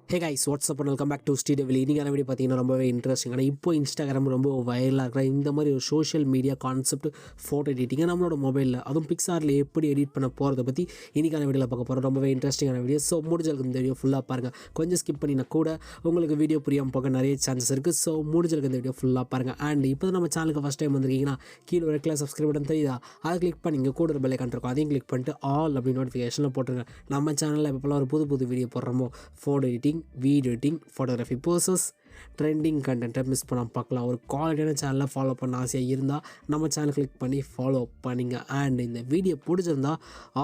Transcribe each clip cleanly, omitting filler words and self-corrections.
Hey guys, what's up and welcome back to 𝚒𝚐𝚗𝚘. இன்றைக்கான video பார்த்தீங்கன்னா ரொம்பவே இன்ட்ரெஸ்டிங். ஆனால் இப்போ இன்ஸ்டாகிராம் ரொம்ப வைரலாக இருக்கிற இந்த மாதிரி ஒரு சோஷியல் மீடியா கான்செப்ட் ஃபோட்டோ எடிட்டிங்கை நம்மளோட மொபைலில் அதுவும் பிக்சாரில் எப்படி எடிட் பண்ண போகிறத பற்றி இன்றைக்கான வீடியோவில் பார்க்க போகிறோம். ரொம்பவே இன்ட்ரெஸ்டிங்கான வீடியோ. ஸோ முடிஞ்சளவுக்கு இந்த வீடியோ ஃபுல்லாக பாருங்கள். கொஞ்சம் ஸ்கிப் பண்ணினா கூட உங்களுக்கு வீடியோ புரியாமல் போக நிறைய சான்சஸ் இருக்குது. ஸோ முடிஞ்சளவுக்கு இந்த வீடியோ ஃபுல்லாக பாருங்கள். அண்ட் இப்போ தான் நம்ம சேனலுக்கு ஃபஸ்ட் டைம் வந்திருக்கீங்கன்னா கீழே ஒரு ரெட் கலர் சப்ஸ்கிரைப் பட்டன் தெரியுதா, அதை கிளிக் பண்ணி இங்கே கூட ஒரு பெல் ஐகான் இருக்கும், அதையும் கிளிக் பண்ணிட்டு ஆல் அப்படி நோட்டிஃபிகேஷனில் போட்டுருங்க. நம்ம சேனலில் எப்போலாம் ஒரு புது வீடியோ போடுறோமோ photo editing, video editing, photography poses, trending கண்டென்ட்டை மிஸ் பண்ணாமல் பார்க்கலாம். ஒரு குவாலிட்டியான சேனலில் ஃபாலோ பண்ண ஆசையாக இருந்தால் நம்ம சேனல் கிளிக் பண்ணி ஃபாலோ பண்ணிங்க. அண்ட் இந்த வீடியோ பிடிச்சிருந்தா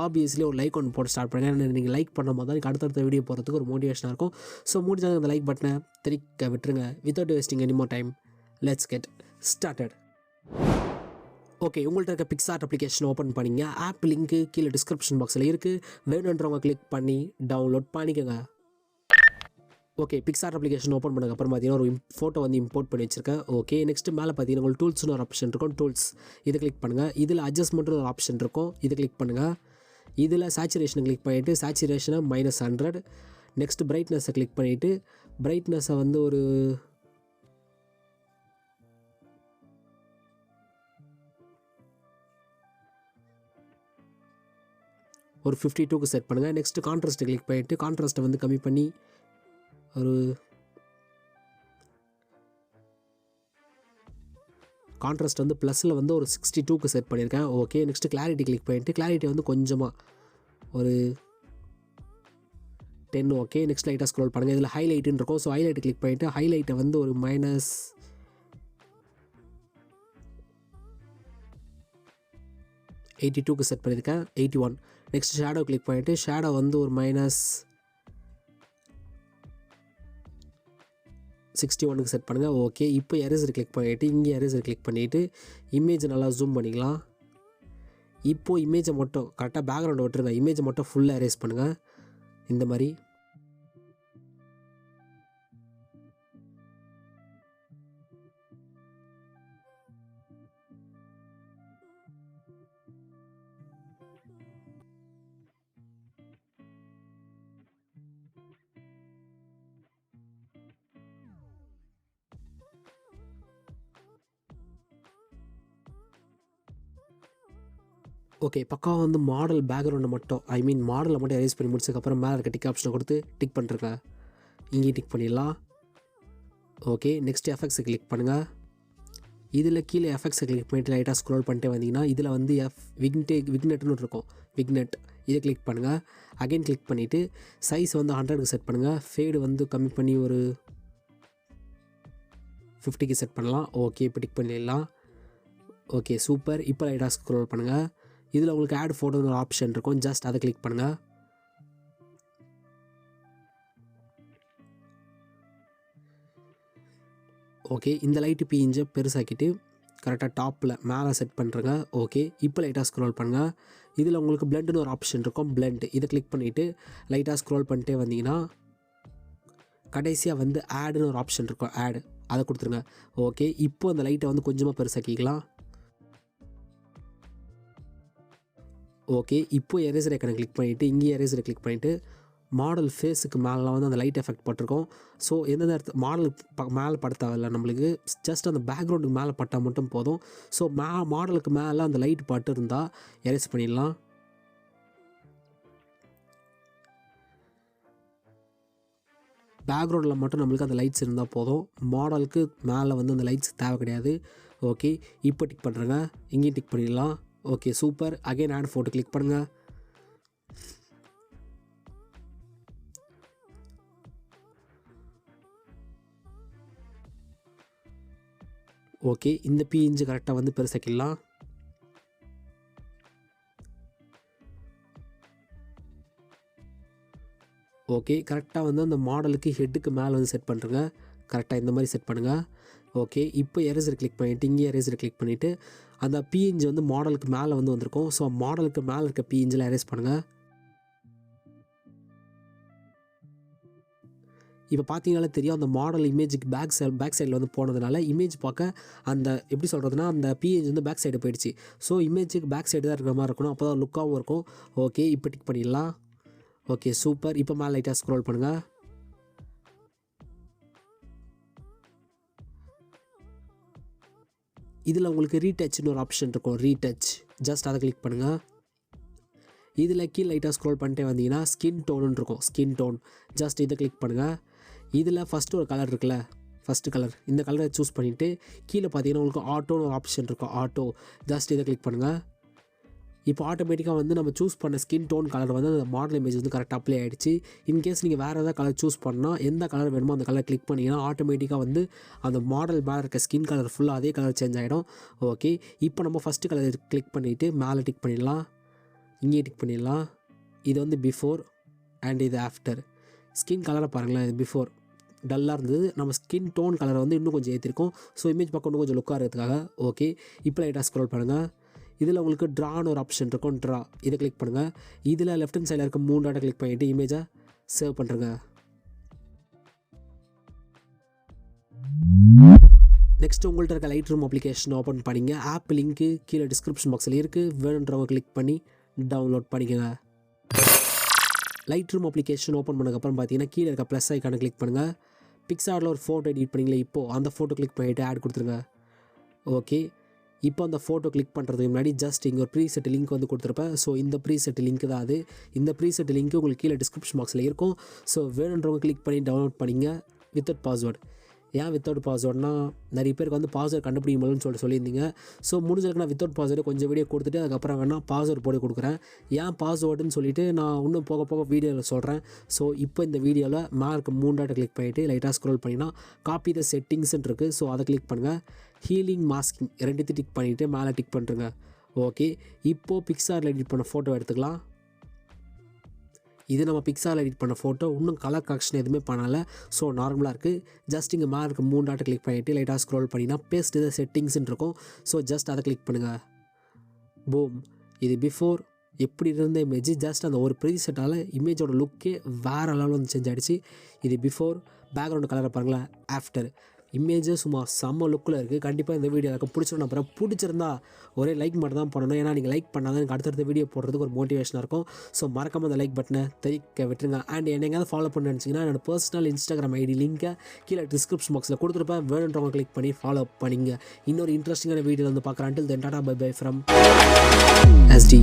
ஆப்வியஸ்லி ஒரு லைக் ஒன்று போட்டு ஸ்டார்ட் பண்ணுங்கள். ஏன்னா நீங்கள் லைக் பண்ணும் போது தான் எனக்கு அடுத்தடுத்த வீடியோ போகிறதுக்கு ஒரு மோட்டிவேஷனாக இருக்கும். ஸோ முடிஞ்சால் அந்த லைக் பட்டனை திரிக்க விட்டுருங்க. Without wasting any more time, let's get started. Okay, உங்கள்கிட்ட இருக்க PicsArt அப்ளிகேஷன் ஓப்பன் பண்ணிங்க. ஆப் லிங்க்கு கீழே டிஸ்கிரிப்ஷன் பாக்ஸில் இருக்குது. வேணுன்றவங்க கிளிக் பண்ணி டவுன்லோட் பண்ணிக்கோங்க. ஓகே, PicsArt அப்ளிகேஷன் ஓப்பன் பண்ணதுக்கப்புறம் பார்த்தீங்கன்னா ஒரு ஃபோட்டோ வந்து இம்போர்ட் பண்ணி வச்சிருக்கேன். ஓகே, நெக்ஸ்ட்டு மேலே பார்த்தீங்கன்னா உங்களுக்கு டூல்ஸ்னு ஒரு ஆப்ஷன் இருக்கும். டூல்ஸ் இதை கிளிக் பண்ணுங்கள். இதில் அட்ஜஸ்ட்மெண்ட்னு ஒரு ஆப்ஷன் இருக்கும், இதை கிளிக் பண்ணுங்கள். இதில் சேச்சுரேஷனை கிளிக் பண்ணிவிட்டு சேச்சுரேஷனை -100. நெக்ஸ்ட்டு பிரைட்னஸை கிளிக் பண்ணிவிட்டு பிரைட்னஸை வந்து ஒரு 52க்கு செட் பண்ணுங்கள். நெக்ஸ்ட்டு கான்ட்ராஸ்ட்டை கிளிக் பண்ணிவிட்டு கான்ட்ராஸ்ட்டை வந்து கம்மி பண்ணி ஒரு கான்ட்ராஸ்ட் வந்து ப்ளஸில் வந்து ஒரு 62க்கு செட் பண்ணியிருக்கேன். ஓகே, நெக்ஸ்ட்டு கிளாரிட்டி கிளிக் பண்ணிவிட்டு கிளாரிட்டி வந்து கொஞ்சமாக ஒரு 10. ஓகே, நெக்ஸ்ட் லைட்டாக ஸ்க்ரோல் பண்ணுங்கள். இதில் ஹைலைட்டுன்னு இருக்கும். ஸோ ஹைலைட்டை கிளிக் பண்ணிவிட்டு ஹைலைட்டை வந்து ஒரு -82க்கு செட் பண்ணியிருக்கேன். 81. நெக்ஸ்ட் ஷேடோ கிளிக் பண்ணிவிட்டு ஷேடோ வந்து ஒரு -61க்கு செட் பண்ணுங்கள். ஓகே, இப்போ எரேசர் கிளிக் பண்ணிவிட்டு இங்கே எரேசர் கிளிக் பண்ணிவிட்டு இமேஜை நல்லா ஜூம் பண்ணிக்கலாம். இப்போது இமேஜை மட்டும் கரெக்டாக பேக்ரவுண்டை விட்டுருங்க. இமேஜை மட்டும் ஃபுல்லாக எரேஸ் பண்ணுங்கள் இந்த மாதிரி. ஓகே, பக்காவாக வந்து மாடல் பேக்ரவுண்டை மட்டும் மாடலை மட்டும் எரேஸ் பண்ணி முடிச்சதுக்கப்புறம் மேலே இருக்க டிக் ஆப்ஷனை கொடுத்து டிக் பண்ணுறங்க. இங்கேயும் டிக் பண்ணிடலாம். ஓகே, நெக்ஸ்ட் எஃபெக்ட்ஸை கிளிக் பண்ணுங்கள். இதில் கீழே எஃபெக்ட்ஸை கிளிக் பண்ணிவிட்டு லைட்டாக ஸ்க்ரோல் பண்ணிட்டே வந்தீங்கன்னா இதில் வந்து விக்னெட்னு இருக்கும். விக்னெட் இதை கிளிக் பண்ணுங்கள். அகைன் கிளிக் பண்ணிவிட்டு சைஸ் வந்து 100க்கு செட் பண்ணுங்கள். ஃபேடு வந்து கம்மி பண்ணி ஒரு 50க்கு செட் பண்ணலாம். ஓகே, இப்போ டிக் பண்ணிடலாம். Okay, super. இப்போ லைட்டாக ஸ்க்ரோல் பண்ணுங்கள். இதில் உங்களுக்கு ஆட் ஃபோட்டோன்னு ஒரு ஆப்ஷன் இருக்கும். ஜஸ்ட் அதை கிளிக் பண்ணுங்கள். ஓகே, இந்த லைட்டு பிஞ்சை பெருசாக்கிட்டு கரெக்டாக டாப்பில் மேலே செட் பண்ணுறங்க. ஓகே, இப்போ லைட்டாக ஸ்க்ரோல் பண்ணுங்கள். இதில் உங்களுக்கு பிளெண்டுன்னு ஒரு ஆப்ஷன் இருக்கும். பிளெண்ட் இதை கிளிக் பண்ணிவிட்டு லைட்டாக ஸ்க்ரோல் பண்ணிட்டே வந்தீங்கன்னா கடைசியாக வந்து ஆடுன்னு ஒரு ஆப்ஷன் இருக்கும். ஆட் அதை கொடுத்துருங்க. ஓகே, இப்போ அந்த லைட்டை வந்து கொஞ்சமாக பெருசாக்கிக்கலாம். ஓகே, இப்போ எரேசர் ஐக்கனை கிளிக் பண்ணிவிட்டு இங்கே எரேசரை கிளிக் பண்ணிவிட்டு மாடல் ஃபேஸுக்கு மேலாம் வந்து அந்த லைட் எஃபெக்ட் போட்டிருக்கோம். ஸோ எந்தெந்த இடத்து மாடலுக்கு மேலே பட தேவையில்லை, நம்மளுக்கு ஜஸ்ட் அந்த பேக்ரவுண்டுக்கு மேலே பட்டால் மட்டும் போதும். ஸோ மாடலுக்கு மேலே அந்த லைட் பட்டு இருந்தால் எரேஸ் பண்ணிடலாம். பேக்ரவுண்டில் மட்டும் நம்மளுக்கு அந்த லைட்ஸ் இருந்தால் போதும். மாடலுக்கு மேலே வந்து அந்த லைட்ஸ் தேவை கிடையாது. ஓகே, இப்போ டிக் பண்ணுறேங்க. இங்கேயும் டிக் பண்ணிடலாம். Okay, super. Again add photo click பண்ணுங்கள். ஓகே, இந்த பிஞ்சு கரெக்டாக வந்து பெருசாக்கிடலாம். ஓகே, கரெக்டாக வந்து அந்த மாடலுக்கு ஹெட்டுக்கு மேலே வந்து செட் பண்ணுறங்க. கரெக்டாக இந்த மாதிரி செட் பண்ணுங்கள். ஓகே, இப்போ எரேசர் கிளிக் பண்ணிவிட்டு இங்கே எரேசர் கிளிக் பண்ணிவிட்டு அந்த பிஎன்ஜி வந்து மாடலுக்கு மேலே வந்து வந்திருக்கும். ஸோ மாடலுக்கு மேலே இருக்க பிஎன்ஜியில் எரேஸ் பண்ணுங்கள். இப்போ பார்த்தீங்கனாலே தெரியும், அந்த மாடல் இமேஜுக்கு பேக் சைடில் வந்து போனதுனால இமேஜ் பார்க்க அந்த எப்படி சொல்கிறதுனா அந்த பிஎன்ஜி வந்து பேக் சைடு போயிடுச்சு. ஸோ இமேஜுக்கு பேக் சைடு தான் இருக்கிற மாதிரி இருக்கணும், அப்போ தான் லுக்காகவும் இருக்கும். ஓகே, இப்போ டிக் பண்ணிடலாம். Okay, super. இப்போ மேலே லைட்டாக ஸ்க்ரோல் பண்ணுங்கள். இதில் உங்களுக்கு ரீடச்னு ஒரு ஆப்ஷன் இருக்கும், ரீடச். ஜஸ்ட் அதை கிளிக் பண்ணுங்கள். இதில் கீழே லைட்டாக ஸ்க்ரோல் பண்ணிட்டே வந்தீங்கன்னா ஸ்கின் டோனுன்னு இருக்கும், ஸ்கின் டோன். ஜஸ்ட் இதை கிளிக் பண்ணுங்கள். இதில் ஃபஸ்ட்டு ஒரு கலர் இருக்குல்ல, ஃபஸ்ட்டு கலர், இந்த கலரை சூஸ் பண்ணிவிட்டு கீழே பார்த்தீங்கன்னா உங்களுக்கு ஆட்டோன்னு ஒரு ஆப்ஷன் இருக்கும், ஆட்டோ. ஜஸ்ட் இதை கிளிக் பண்ணுங்கள். இப்போ ஆட்டோமேட்டிக்காக வந்து நம்ம சூஸ் பண்ண ஸ்கின் டோன் கலர் வந்து அந்த மாடல் இமேஜ் வந்து கரெக்டாக அப்ளை ஆகிடுச்சு. இன்கேஸ் நீங்கள் வேறு ஏதாவது கலர் சூஸ் பண்ணால் எந்த கலர் வேணுமோ அந்த கலர் கிளிக் பண்ணிங்கன்னா ஆட்டோமேட்டிக்காக வந்து அந்த மாடல் மேலே இருக்க ஸ்கின் கலர் ஃபுல்லாக அதே கலர் சேஞ்ச் ஆகிடும். ஓகே, இப்போ நம்ம ஃபஸ்ட்டு கலர் கிளிக் பண்ணிவிட்டு மேலே டிக் பண்ணிடலாம், இங்கேயே டிக் பண்ணிடலாம். இது வந்து பிஃபோர் அண்ட் இது ஆஃப்டர். ஸ்கின் கலரை பாருங்களேன், இது பிஃபோர் டல்லாக இருந்தது, நம்ம ஸ்கின் டோன் கலரை வந்து இன்னும் கொஞ்சம் ஏற்றிருக்கோம். ஸோ இமேஜ் பார்க்க இன்னும் கொஞ்சம் லுக்காக இருக்கிறதுக்காக. ஓகே, இப்போ லைட்டாக ஸ்க்ரோல் பண்ணுங்கள். இதில் உங்களுக்கு ட்ரான்னு ஒரு ஆப்ஷன் இருக்கும், ட்ரா. இதை கிளிக் பண்ணுங்கள். இதில் லெஃப்ட் ஹேண்ட் சைடில் இருக்க 3 டாட்டை கிளிக் பண்ணிவிட்டு இமேஜை சேவ் பண்ணுறங்க. நெக்ஸ்ட் உங்கள்கிட்ட இருக்க லைட்ரூம் அப்ளிகேஷன் ஓப்பன் பண்ணிங்க. ஆப் லிங்க்கு கீழே டிஸ்கிரிப்ஷன் பாக்ஸில் இருக்குது, வேணுன்றவங்க கிளிக் பண்ணி டவுன்லோட் பண்ணிக்கோங்க. லைட்ரூம் அப்ளிகேஷன் ஓப்பன் பண்ணதுக்கப்புறம் பார்த்தீங்கன்னா கீழே இருக்க ப்ளஸ் ஐக்கானை கிளிக் பண்ணுங்கள். பிக்சார்ட்டில் ஒரு ஃபோட்டோ எடிட் பண்ணிங்களே, இப்போது அந்த ஃபோட்டோ கிளிக் பண்ணிவிட்டு ஆட் கொடுத்துருங்க. ஓகே, இப்போ அந்த ஃபோட்டோ கிளிக் பண்ணுறதுக்கு முன்னாடி ஜஸ்ட் இங்கே ஒரு ப்ரீசெட் லிங்க் வந்து கொடுத்துருப்பேன். ஸோ இந்த ப்ரீசெட் லிங்க் தான் அது. இந்த ப்ரீசெட் லிங்க் உங்களுக்கு கீழே டிஸ்கிரிப்ஷன் பாக்ஸில் இருக்கும். ஸோ வேணுன்றவங்க கிளிக் பண்ணி டவுன்லோட் பண்ணிங்க வித்தவுட் பாஸ்வேர்டு. ஏன் வித்தவுட் பாஸ்வேர்ட்னா நிறைய பேருக்கு வந்து பாஸ்வேர்டு கண்டுபிடிக்க முடியும்னு சொல்லியிருந்தீங்க. ஸோ முடிஞ்சதுக்கு நான் வித்தவுட் பாஸ்வேர்டு கொஞ்சம் வீடியோ கொடுத்துட்டு அதுக்கப்புறம் வேணால் பாஸ்வேர்டு போட்டு கொடுக்குறேன். ஏன் பாஸ்வேர்டுன்னு சொல்லிவிட்டு நான் இன்னும் போக போக வீடியோவில் சொல்கிறேன். ஸோ இப்போ இந்த வீடியோவில் மேலே 3 டாட்டை கிளிக் பண்ணிவிட்டு லைட்டாக ஸ்க்ரோல் பண்ணினா காப்பி த செட்டிங்ஸ்ன்னு இருக்குது. ஸோ அதை கிளிக் பண்ணுங்கள். ஹீலிங் மாஸ்கிங் ரெண்டுத்தையும் டிக் பண்ணிவிட்டு மேலே டிக் பண்ணுறங்க. ஓகே, இப்போது பிக்சாரில் எடிட் பண்ண ஃபோட்டோ எடுத்துக்கலாம். இது நம்ம பிக்சாரில் எடிட் பண்ண ஃபோட்டோ, இன்னும் கலர் கரெக்ஷன் எதுவுமே பண்ணலை. ஸோ நார்மலாக இருக்குது. ஜஸ்ட் இங்கே மேலே இருக்க 3 டாட்டை கிளிக் பண்ணிவிட்டு லைட்டாக ஸ்க்ரோல் பண்ணினா பேஸ்ட் இதை செட்டிங்ஸ்ன்னு இருக்கும். ஸோ ஜஸ்ட் அதை கிளிக் பண்ணுங்கள். பூம், இது பிஃபோர் எப்படி இருந்த இமேஜ், ஜஸ்ட் அந்த ஒரு ப்ரீசெட்டால் இமேஜோட லுக்கே வேறு லெவலில் வந்து சேஞ்ச் ஆகிடுச்சு. இது பிஃபோர். பேக்ரவுண்டு கலரை பாருங்களேன், ஆஃப்டர். இமேஜ் சும்மா செம்ம லுக்கில் இருக்குது. கண்டிப்பாக இந்த வீடியோ எனக்கு பிடிச்சிடும். அப்புறம் பிடிச்சிருந்தா ஒரே லைக் மட்டும் தான் பண்ணணும். ஏன்னா நீங்கள் லைக் பண்ணால் தான் எனக்கு அடுத்தடுத்த வீடியோ போடுறதுக்கு ஒரு மோட்டிவேஷனாக இருக்கும். ஸோ மறக்காமல் அந்த லைக் பட்டனை தெரிவிக்க விட்டுருங்க. அண்ட் என்ன எங்கேயாவது ஃபாலோ பண்ண நினச்சிங்கன்னா என்னோட பர்சனல் இன்ஸ்டாகிராம் ஐடி லிங்க்கை கீழே டிஸ்கிரிப்ஷன் பாக்ஸில் கொடுத்துருப்பேன். வேணுன்றவங்க கிளிக் பண்ணி ஃபாலோ பண்ணிங்க. இன்னொரு இன்ட்ரெஸ்டிங்கான வீடியோ வந்து பார்க்குறேன். Until then, டாடா பை பை ஃப்ரம் SD.